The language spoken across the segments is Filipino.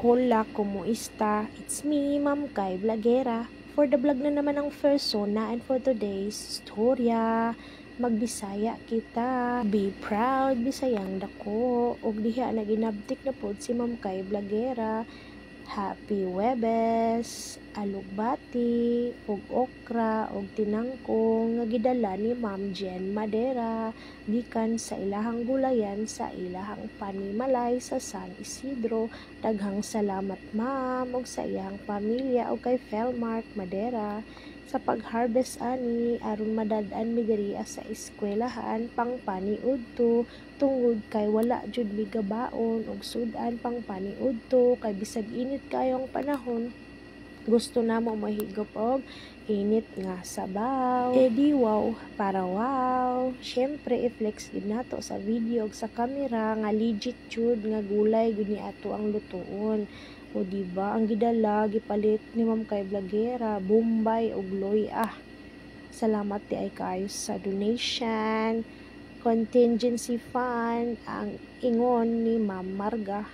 Hola, kumuista? It's me, Ma'am Kai Vlogera. For the vlog na naman ang persona and for today's storya, magbisaya kita. Be proud, bisayang dako. Og diha na ginabtik na pod si Ma'am Kai Vlogera. Happy Webes, alugbati, og okra, og tinangkong nga gidala ni Ma'am Jen Madera gikan sa ilahang gulayan sa ilahang panimalay sa San Isidro. Daghang salamat Ma'am og sa iyang pamilya og kay Felmark Madera sa pag-harvest ani aron madad-an mi diri sa eskwelahan pang paniudto tungod kay wala jud mi gabaon og sudan pang paniudto kay bisag init kayong panahon gusto namo mahigop og init nga sabaw. Di wow para wow. Syempre i-flex gid nato sa video ug sa camera nga legit jud nga gulay gud ni ato ang lutoon. O diba ang gidala gipalit ni Ma'am Kai Vlogera Bombay ug Loy. Salamat di ay kayo sa donation. Contingency fund ang ingon ni Ma'am Marga.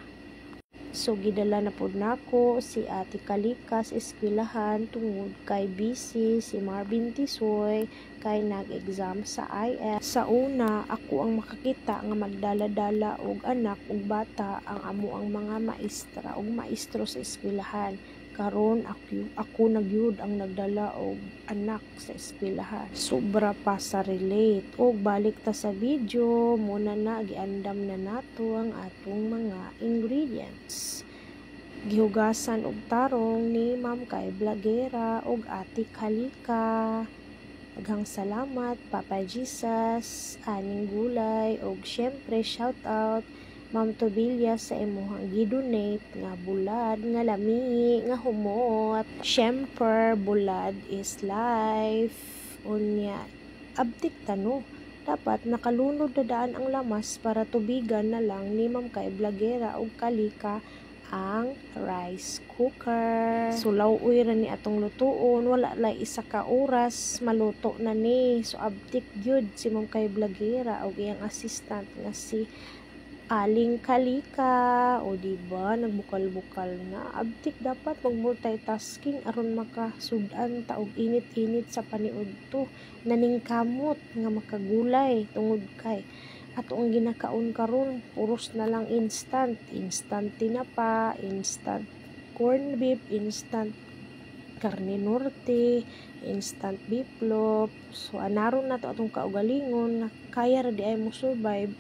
So gidala na pod nako si Ate Kalika sa eskwelahan tungod kay busy si Marvin Tisoy kay nag-exam sa IS. Sa una ako ang makakita nga magdala-dala og anak ug bata ang amo ang mga maestra ug maestro sa eskwelahan. Karon ako nagyud ang nagdala og anak sa eskwelahan. Sobra pa sa relate. Og balik ta sa video, muna na giandam na nato ang atong mga ingredients. Gihugasan og tarong ni Ma'am Kai Vlogera og Ate Kalika. Daghang salamat Papa Jesus, aning gulay og syempre shout out Ma'am Tobilla sa imuhang gidonate nga bulad nga lami nga humot. Syempre bulad is life. Unya abtik tano dapat nakalunod na daan ang lamas para tubigan na lang ni Ma'am Kai Vlogera og Kalika ang rice cooker. Sulaw ra ni atong lutuon, wala lay isa ka oras maluto na ni. So abtik gyud si Ma'am Kai Vlogera og iyang assistant nga si Aling Kalika. O diba nagbukal-bukal na abtik dapat mag multitasking aron makasudan ta og init-init sa paniudto naningkamot nga makagulay tungod kay ato ang ginakaon karon puros na lang instant tinapa, instant corned beef, instant karne norte, instant beef loaf. So anaron na to atong kaugalingon na kaya ra di ay mo survive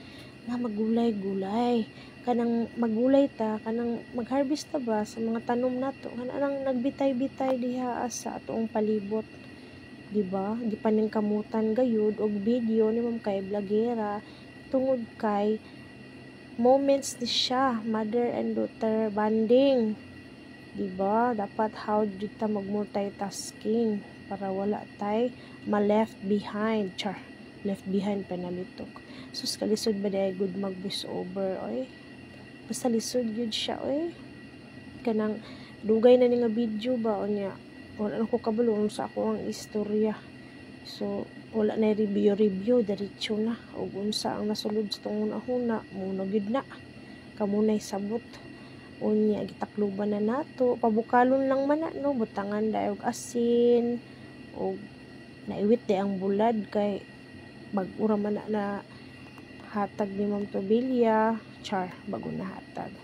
nga magulay-gulay. Kanang magulay ta, kanang magharvest ta ba sa mga tanom nato, kanang nagbitay-bitay diha sa atong palibot. Diba? Gipaningkamutan gayud og video ni Ma'am Kai Vlogera tungod kay moments ni siya, mother and daughter bonding. Diba? Dapat how jud ta mag multitasking para wala tay ma-left behind. Left behind panalitok. Sus kalisod ba day good mag voice over oy. Basta lisod gyud siya oy. Kanang dugay na ni nga video ba unya. Wala ko kabalo sa ako ang istorya. So wala na review diretso na ug unsa ang nasulod sa tong una muna gyud na. Kamunay sabot. Unya gitakluban na nato, pabukalon lang man na no, butangan daw og asin og naiwit di ang bulad kay bag-ura man na hatag ni Ma'am Tobilla bago na hatag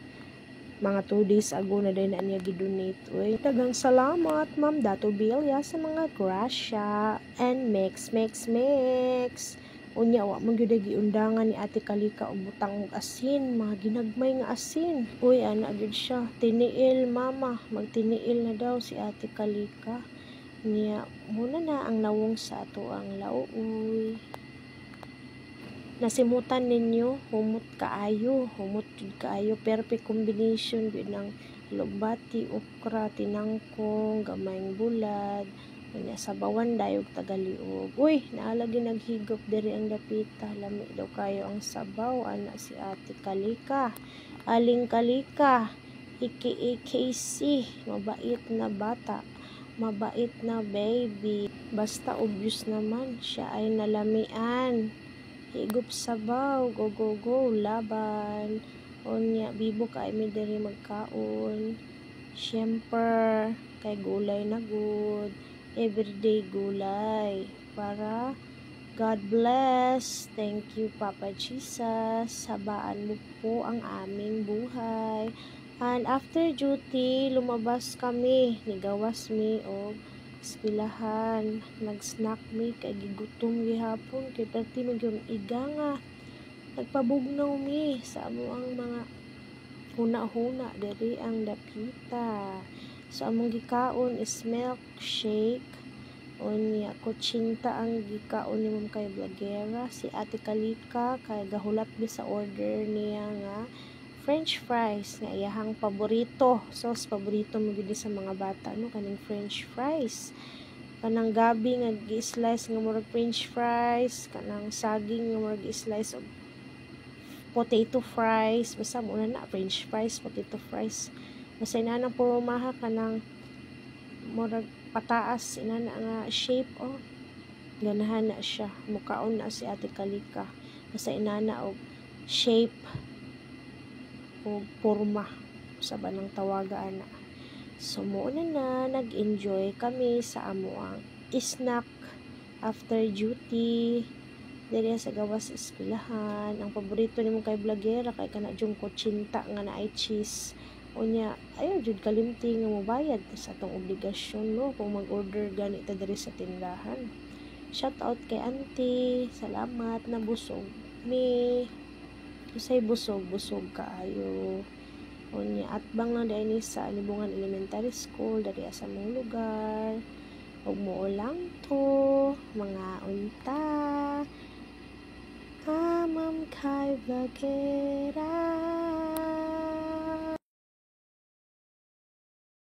mga 2 days ago na din na niya gidonate. Uy, daghang salamat Ma'am Tobilla sa mga grasya and mix unya wa man gyud giundangan ni Ate Kalika og butang og asin, mga ginagmay nga asin. Uy, ana gyud siya tiniil mama, magtiniil na daw si Ate Kalika niya. Muna na ang nawong sa ato ang lauoy. Nasimutan ninyo, humot kaayo, perfect combination gyud ng lugbati, okra, tinangkong, gamayng bulad, unya sabawan dayog tagaliog. Uy, naalagi naghigop diri ang dapita, lami daw kayo ang sabaw. Ana si Ate Kalika, Aling Kalika, AKC, mabait na bata, mabait na baby. Basta obvious naman siya ay nalamian. Higop sabaw, go, laban. Unya bibo kay mi diri magkaon. Siyempre, kay gulay na good. Everyday gulay. Para God bless. Thank you, Papa Jesus. Sabaan mo po ang aming buhay. And after duty, lumabas kami. Nigawas mi og eskwelahan. Nag-snack mi kay gigutom gihapon. Kay perti magyong iga nga. Nagpabugnaw mi sa amo ang mga huna-huna diri ang dapita. So among gikaon is milkshake. Unya kutsinta ang gikaon ni Ma'am kay Vlogera. Si Ate Kalika kay gahulat mi sa order niya nga French fries nga iyahang paborito. Sauce paborito mo gid sa mga bata no kaning French fries. Kanang gabi nga gi-slice nga murag French fries, kanang saging nga murag gi-slice og potato fries, basta muna na French fries, potato fries. Basta inanang purumaha kanang murag pataas inana nga shape ganahan na siya. Mukaon na si Ate Kalika. Basta inana og shape o porma sa banang tawaga ana. So muna na nag-enjoy kami sa amuang snack after duty diri sa gawas sa eskwelahan. Ang paborito nimo kay Vlogera kay kana jung kutsinta nga naay cheese. Unya ayo jud kalimti nga mobayad sa atong obligasyon no kung mag-order gani ta diri sa tindahan. Shout out kay auntie. Salamat na busog mi. Usay busog kaayo. Unya atbang lang dahil sa Libungan Elementary School dari sa mong lugar. Ug mo lang to mga unta. Ma'am kay Vlogera.